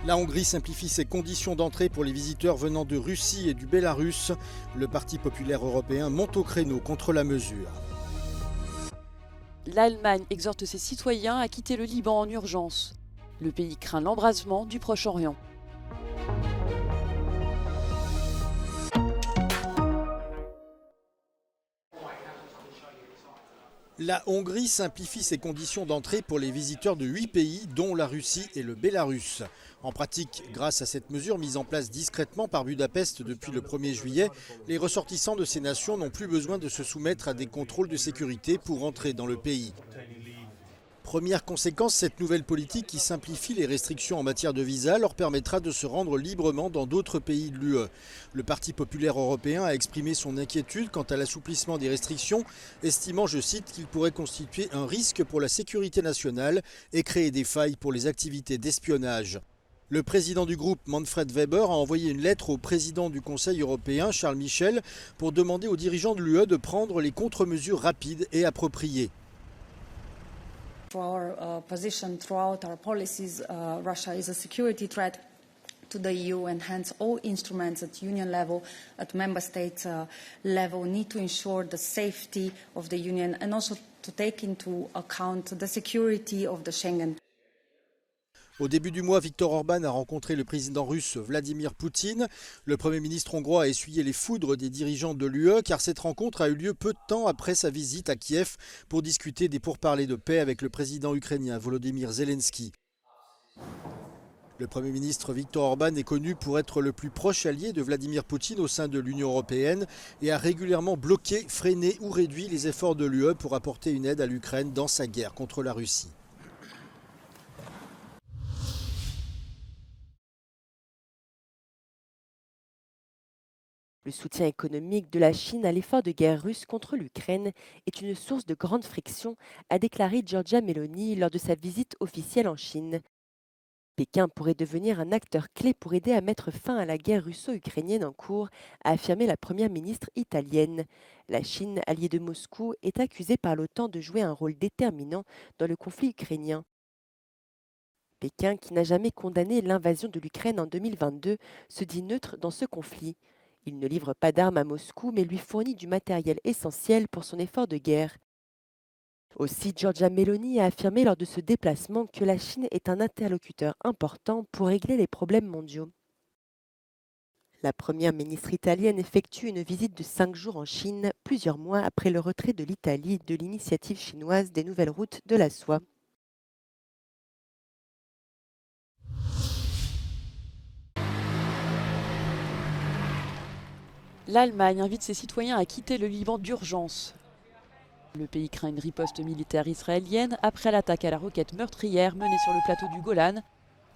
La Hongrie simplifie ses conditions d'entrée pour les visiteurs venant de Russie et du Bélarus. Le Parti populaire européen monte au créneau contre la mesure. L'Allemagne exhorte ses citoyens à quitter le Liban en urgence. Le pays craint l'embrasement du Proche-Orient. La Hongrie simplifie ses conditions d'entrée pour les visiteurs de 8 pays, dont la Russie et le Bélarus. En pratique, grâce à cette mesure mise en place discrètement par Budapest depuis le 1er juillet, les ressortissants de ces nations n'ont plus besoin de se soumettre à des contrôles de sécurité pour entrer dans le pays. Première conséquence, cette nouvelle politique qui simplifie les restrictions en matière de visa leur permettra de se rendre librement dans d'autres pays de l'UE. Le Parti populaire européen a exprimé son inquiétude quant à l'assouplissement des restrictions, estimant, je cite, qu'il pourrait constituer un risque pour la sécurité nationale et créer des failles pour les activités d'espionnage. Le président du groupe, Manfred Weber, a envoyé une lettre au président du Conseil européen, Charles Michel, pour demander aux dirigeants de l'UE de prendre les contre-mesures rapides et appropriées. For our position throughout our policies, Russia is a security threat to the EU, and hence all instruments at union level, at member state level, need to ensure the safety of the union and also to take into account the security of the Schengen. Au début du mois, Viktor Orban a rencontré le président russe Vladimir Poutine. Le Premier ministre hongrois a essuyé les foudres des dirigeants de l'UE car cette rencontre a eu lieu peu de temps après sa visite à Kiev pour discuter des pourparlers de paix avec le président ukrainien Volodymyr Zelensky. Le Premier ministre Viktor Orban est connu pour être le plus proche allié de Vladimir Poutine au sein de l'Union européenne et a régulièrement bloqué, freiné ou réduit les efforts de l'UE pour apporter une aide à l'Ukraine dans sa guerre contre la Russie. Le soutien économique de la Chine à l'effort de guerre russe contre l'Ukraine est une source de grande friction, a déclaré Giorgia Meloni lors de sa visite officielle en Chine. Pékin pourrait devenir un acteur clé pour aider à mettre fin à la guerre russo-ukrainienne en cours, a affirmé la première ministre italienne. La Chine, alliée de Moscou, est accusée par l'OTAN de jouer un rôle déterminant dans le conflit ukrainien. Pékin, qui n'a jamais condamné l'invasion de l'Ukraine en 2022, se dit neutre dans ce conflit. Il ne livre pas d'armes à Moscou, mais lui fournit du matériel essentiel pour son effort de guerre. Aussi, Giorgia Meloni a affirmé lors de ce déplacement que la Chine est un interlocuteur important pour régler les problèmes mondiaux. La première ministre italienne effectue une visite de 5 jours en Chine, plusieurs mois après le retrait de l'Italie de l'initiative chinoise des nouvelles routes de la soie. L'Allemagne invite ses citoyens à quitter le Liban d'urgence. Le pays craint une riposte militaire israélienne après l'attaque à la roquette meurtrière menée sur le plateau du Golan,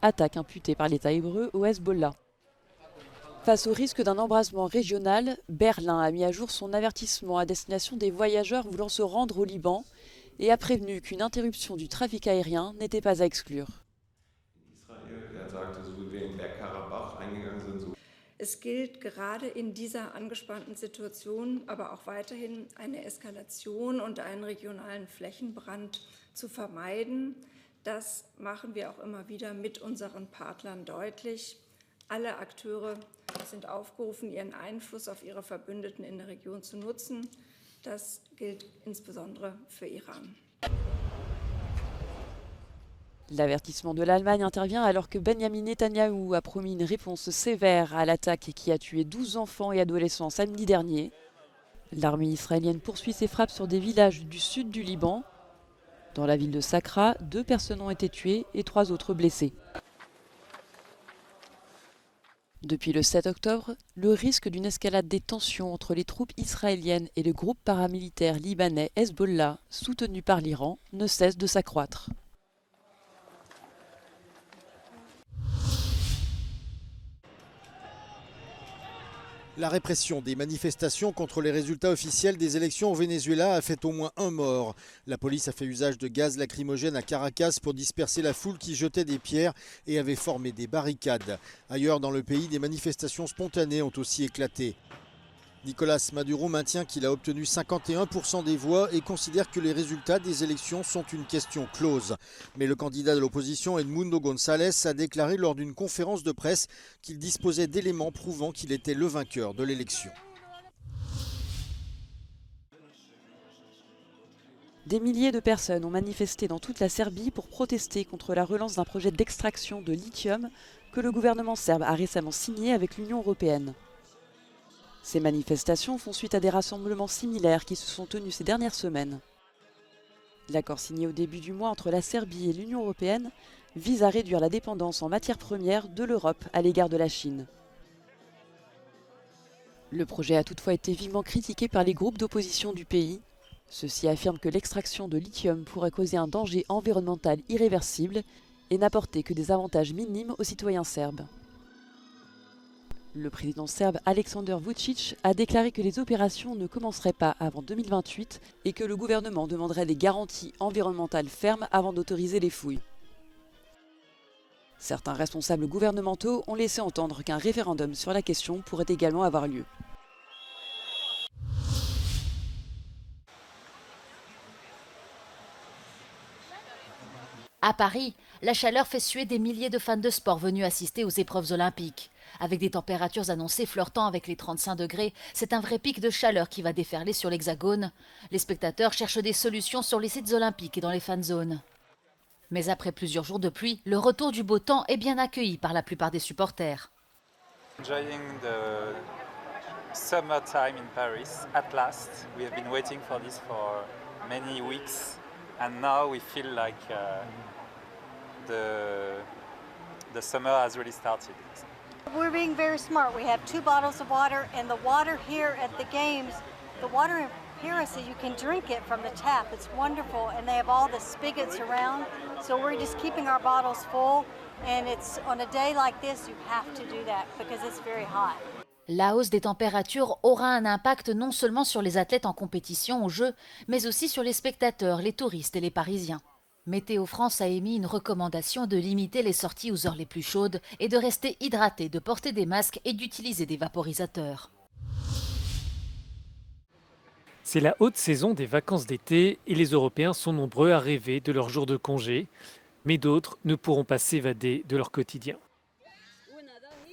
attaque imputée par l'État hébreu au Hezbollah. Face au risque d'un embrasement régional, Berlin a mis à jour son avertissement à destination des voyageurs voulant se rendre au Liban et a prévenu qu'une interruption du trafic aérien n'était pas à exclure. Es gilt gerade in dieser angespannten Situation aber auch weiterhin eine Eskalation und einen regionalen Flächenbrand zu vermeiden. Das machen wir auch immer wieder mit unseren Partnern deutlich. Alle Akteure sind aufgerufen, ihren Einfluss auf ihre Verbündeten in der Region zu nutzen. Das gilt insbesondere für Iran. L'avertissement de l'Allemagne intervient alors que Benjamin Netanyahou a promis une réponse sévère à l'attaque qui a tué 12 enfants et adolescents samedi dernier. L'armée israélienne poursuit ses frappes sur des villages du sud du Liban. Dans la ville de Sakra, 2 personnes ont été tuées et 3 autres blessées. Depuis le 7 octobre, le risque d'une escalade des tensions entre les troupes israéliennes et le groupe paramilitaire libanais Hezbollah, soutenu par l'Iran, ne cesse de s'accroître. La répression des manifestations contre les résultats officiels des élections au Venezuela a fait au moins 1 mort. La police a fait usage de gaz lacrymogène à Caracas pour disperser la foule qui jetait des pierres et avait formé des barricades. Ailleurs dans le pays, des manifestations spontanées ont aussi éclaté. Nicolás Maduro maintient qu'il a obtenu 51% des voix et considère que les résultats des élections sont une question close. Mais le candidat de l'opposition, Edmundo González, a déclaré lors d'une conférence de presse qu'il disposait d'éléments prouvant qu'il était le vainqueur de l'élection. Des milliers de personnes ont manifesté dans toute la Serbie pour protester contre la relance d'un projet d'extraction de lithium que le gouvernement serbe a récemment signé avec l'Union européenne. Ces manifestations font suite à des rassemblements similaires qui se sont tenus ces dernières semaines. L'accord signé au début du mois entre la Serbie et l'Union européenne vise à réduire la dépendance en matières premières de l'Europe à l'égard de la Chine. Le projet a toutefois été vivement critiqué par les groupes d'opposition du pays. Ceux-ci affirment que l'extraction de lithium pourrait causer un danger environnemental irréversible et n'apporter que des avantages minimes aux citoyens serbes. Le président serbe Aleksandar Vučić a déclaré que les opérations ne commenceraient pas avant 2028 et que le gouvernement demanderait des garanties environnementales fermes avant d'autoriser les fouilles. Certains responsables gouvernementaux ont laissé entendre qu'un référendum sur la question pourrait également avoir lieu. À Paris, la chaleur fait suer des milliers de fans de sport venus assister aux épreuves olympiques. Avec des températures annoncées flirtant avec les 35 degrés, c'est un vrai pic de chaleur qui va déferler sur l'Hexagone. Les spectateurs cherchent des solutions sur les sites olympiques et dans les fan zones. Mais après plusieurs jours de pluie, le retour du beau temps est bien accueilli par la plupart des supporters. Enjoying the summertime in Paris at last. We have been waiting for this for many weeks and now we feel like the summer has really started. We're being very smart. We have 2 bottles of water, and the water here at the games, the water in Paris, you can drink it from the tap. It's wonderful, and they have all the spigots around. So we're just keeping our bottles full, and it's on a day like this, you have to do that because it's very hot. La hausse des températures aura un impact non seulement sur les athlètes en compétition aux Jeux, mais aussi sur les spectateurs, les touristes et les Parisiens. Météo France a émis une recommandation de limiter les sorties aux heures les plus chaudes et de rester hydraté, de porter des masques et d'utiliser des vaporisateurs. C'est la haute saison des vacances d'été et les Européens sont nombreux à rêver de leurs jours de congé, mais d'autres ne pourront pas s'évader de leur quotidien.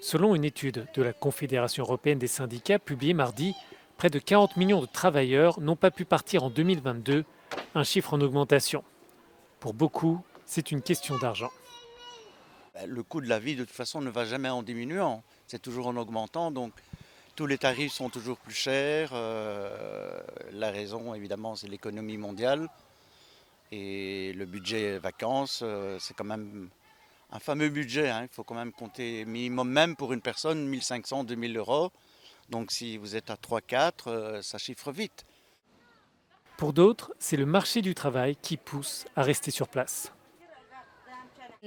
Selon une étude de la Confédération européenne des syndicats publiée mardi, près de 40 millions de travailleurs n'ont pas pu partir en 2022, un chiffre en augmentation. Pour beaucoup, c'est une question d'argent. Le coût de la vie, de toute façon, ne va jamais en diminuant. C'est toujours en augmentant, donc tous les tarifs sont toujours plus chers. La raison, évidemment, c'est l'économie mondiale. Et le budget vacances, c'est quand même un fameux budget. Il faut quand même compter minimum, même pour une personne, 1500, 2000 euros. Donc si vous êtes à 3-4, ça chiffre vite. Pour d'autres, c'est le marché du travail qui pousse à rester sur place.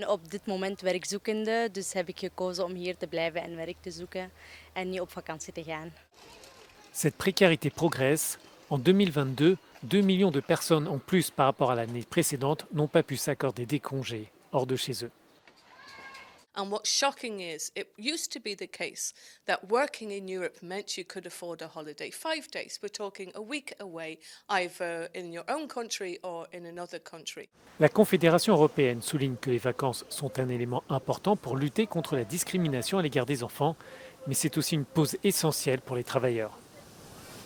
Op dit moment werkzoekende, dus heb ik gekozen om hier te blijven en werk te zoeken en niet op vakantie te gaan. Cette précarité progresse. En 2022, 2 millions de personnes en plus par rapport à l'année précédente n'ont pas pu s'accorder des congés hors de chez eux. And what's shocking is it used to be the case that working in Europe meant you could afford a holiday. 5 days, we're talking a week away, either in your own country or in another country. La Confédération européenne souligne que les vacances sont un élément important pour lutter contre la discrimination à l'égard des enfants, mais c'est aussi une pause essentielle pour les travailleurs.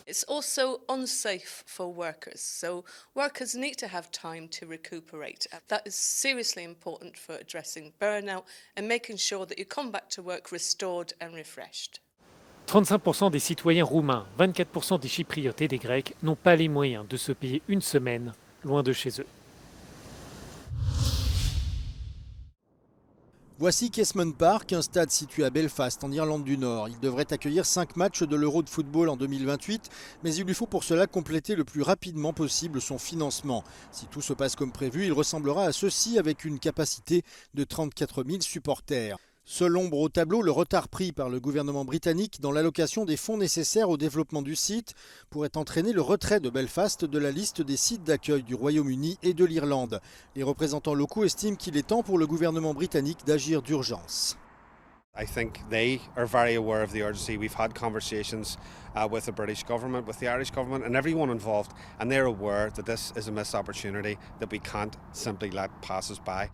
It's also unsafe for workers, so workers need to have time to recuperate. That is seriously important for addressing burnout and making sure that you come back to work restored and refreshed. 35% des citoyens roumains, 24% des Chypriotes et des Grecs n'ont pas les moyens de se payer une semaine loin de chez eux. Voici Casement Park, un stade situé à Belfast, en Irlande du Nord. Il devrait accueillir 5 matchs de l'Euro de football en 2028, mais il lui faut pour cela compléter le plus rapidement possible son financement. Si tout se passe comme prévu, il ressemblera à ceci avec une capacité de 34 000 supporters. Seul ombre au tableau, le retard pris par le gouvernement britannique dans l'allocation des fonds nécessaires au développement du site pourrait entraîner le retrait de Belfast de la liste des sites d'accueil du Royaume-Uni et de l'Irlande. Les représentants locaux estiment qu'il est temps pour le gouvernement britannique d'agir d'urgence. I think they are very aware of the urgency. We've had conversations with the British government, with the Irish government, and everyone involved, and they're aware that this is a missed opportunity that we can't simply let pass us by.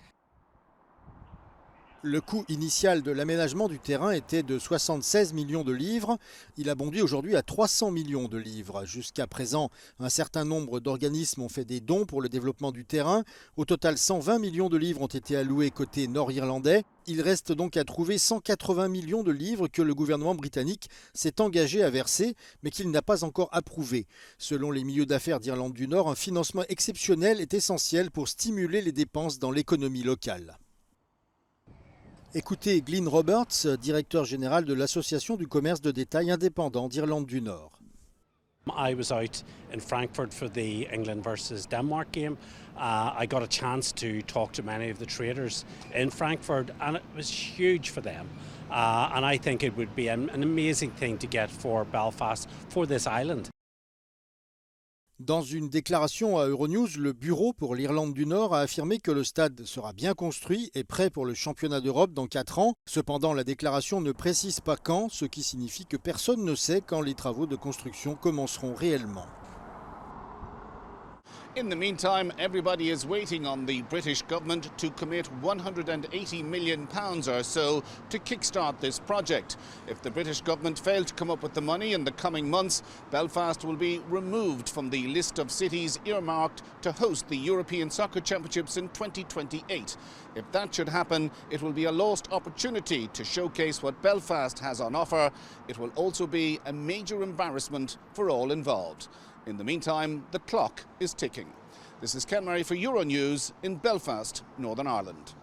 Le coût initial de l'aménagement du terrain était de 76 millions de livres. Il a bondi aujourd'hui à 300 millions de livres. Jusqu'à présent, un certain nombre d'organismes ont fait des dons pour le développement du terrain. Au total, 120 millions de livres ont été alloués côté nord-irlandais. Il reste donc à trouver 180 millions de livres que le gouvernement britannique s'est engagé à verser, mais qu'il n'a pas encore approuvé. Selon les milieux d'affaires d'Irlande du Nord, un financement exceptionnel est essentiel pour stimuler les dépenses dans l'économie locale. Écoutez Glyn Roberts, directeur général de l'Association du commerce de détail indépendant d'Irlande du Nord. I was out in Frankfurt for the England versus Denmark game. I got a chance to talk to many of the traders in Frankfurt, and it was huge for them. And I think it would be an amazing thing to get for Belfast, for this island. Dans une déclaration à Euronews, le Bureau pour l'Irlande du Nord a affirmé que le stade sera bien construit et prêt pour le championnat d'Europe dans 4 ans. Cependant, la déclaration ne précise pas quand, ce qui signifie que personne ne sait quand les travaux de construction commenceront réellement. In the meantime, everybody is waiting on the British government to commit £180 million or so to kickstart this project. If the British government fail to come up with the money in the coming months, Belfast will be removed from the list of cities earmarked to host the European Soccer Championships in 2028. If that should happen, it will be a lost opportunity to showcase what Belfast has on offer. It will also be a major embarrassment for all involved. In the meantime, the clock is ticking. This is Ken Murray for Euronews in Belfast, Northern Ireland.